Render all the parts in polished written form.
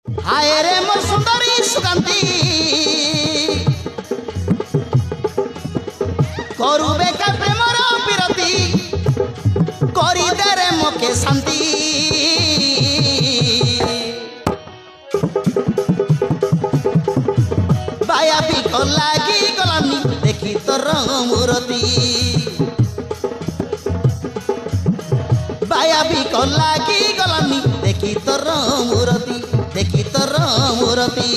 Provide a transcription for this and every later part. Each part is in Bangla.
হায় রে মোর সুন্দরী সুকান্তি করুবে কা প্রেমর বিরতি করি দে রে মোকে শান্তি বায়া বিক লাগি গলামি দেখি তোর মূরতি বায়া বিক লাগি গলামি দেখি তোর মূরতি দেখি তোর মূরতি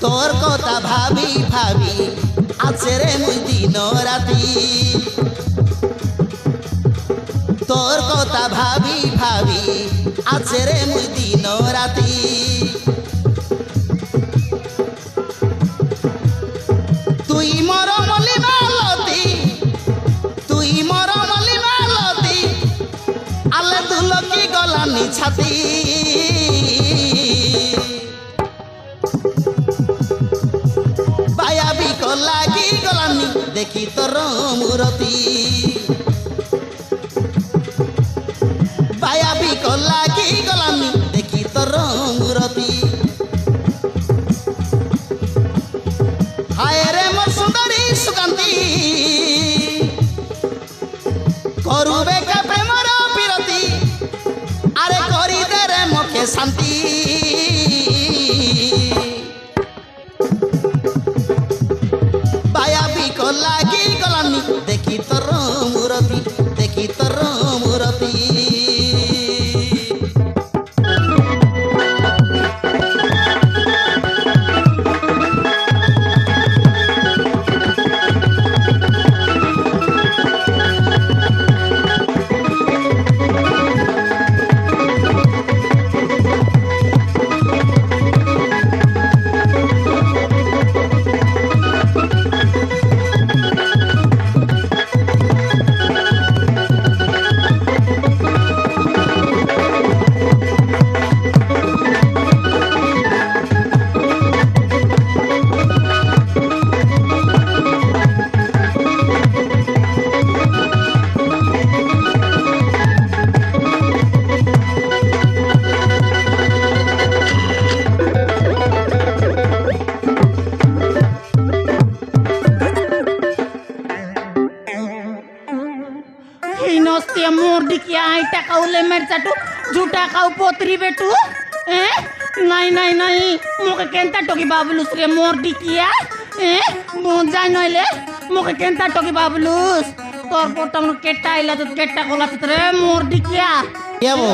তোর কথা ভাবি ভাবি আছে রে মুই দিন রাতি তোর কথা ভাবি ভাবি আছে রে মুই দিন রাতি তুই মর মলি মালতি তুই মর মলি মালতি আলে দুলকি গলানি ছাতি লাগি গলানি দেখি তোর মূরতি বায়া বিক লাগি গলানি দেখি তোর মূরতি হায় রে মোর সুন্দরী সুকান্তি করুবে কা প্রেমর বিরতি আরে করি দে রে মোকে শান্তি লাগি গলানি দেখি তোর মূরতি দেখি তোর মূরতি झूठा खाऊ पोतरी बेटू नहीं नहीं नहीं मोके केंता टोकी बाबलूस रे मोर डिकिया जाय नइले मोके केंता टोकी बाबलूस तोर पोटा मन केट्टा आइला तो केट्टा कोला रे मोर डिकिया केबो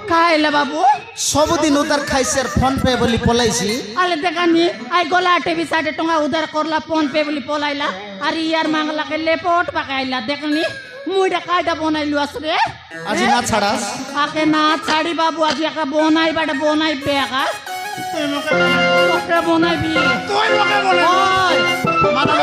खाइला बाबू सबुदिन उधार खाइसेर फोन पे बोली पलाइसी आले देखानी आई गोलाटे भी 60 टका उधार करला फोन पे बोली पलाइला अरे यार मांगला के लेपोट पकाइला देखनी मुइडा कायदा बनाइलु असरे আজি না ছাড়াস आके ना छाड़ी बाबू आज एका बनाई बाडा बनाई बेका তুই মোকে বনাইবি তুই মোকে বনাইবি মানা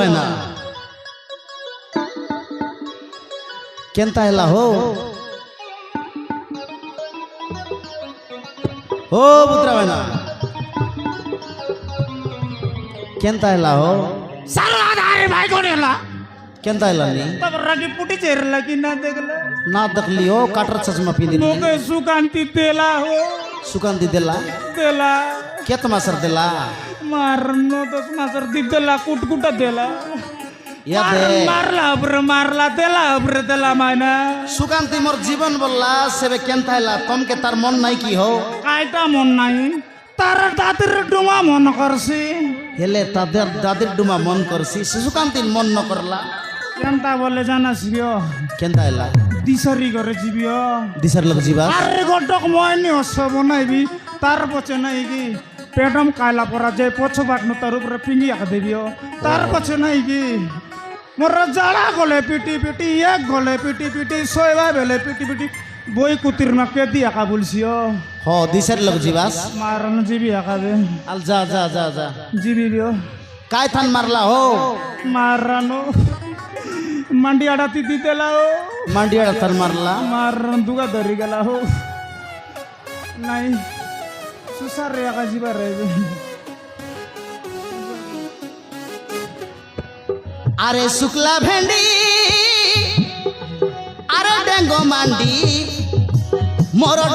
ভাইনা কেনতা হেলা হো ও বুদ্রা ভাইনা কেনতা হেলা হো সারা আধারে ভাই কোনেলা কেনতা হেলা নি तब रगी पुटी चेरला की ना देखला ना दखली हो काटर चश्मा पिंदी मोके सुकांती तेला हो सुगंधी दिला तेला केत मासर दिला मारनो तो मासर दिला कुटकुटा तेला या दे मारला तेला मायना सुकांती मोर जीवन बोलला सेबे केनता हेला तमके तार मन নাই কি হো কাইটা মন নাই তার দাদির ডুমা মন করছি হেলে তাদের দাদির ডুমা মন করছি সুকান্তির মন ন করলা কেনতা বলে জানাস গিও কেনতা হেলা দিশারি করে জিবিও দিশার লোক জিবা আরে গটক ময়নি হস বনাইবি তার পছে নাই কি পেটম কায়লা পরা যায় পছো বাটনো তার উপরে পিঙ্গি আকা দেবিও তার পছে নাই কি মোর জাড়া গলে পিটি পিটি এক গলে পিটি পিটি সয়বা বেলে পিটি পিটি বই কুতির মাকে দি আকা বলছিও হ দিশার লোক জিবাস মারন জিবি আকা দে আল যা যা যা যা জিবি বিও কাই থান মারলা হো মারানো মান্ডি আড়াতি দিতেলাও মান্ডিয়াড়া থান মারলা মারন দুগা ধরি গেলা হো নাই সুসার রে আকা জিবা রে আরে শুক্লা ভেন্ডি আরে ডেঙ্গো মান্ডি মোরডি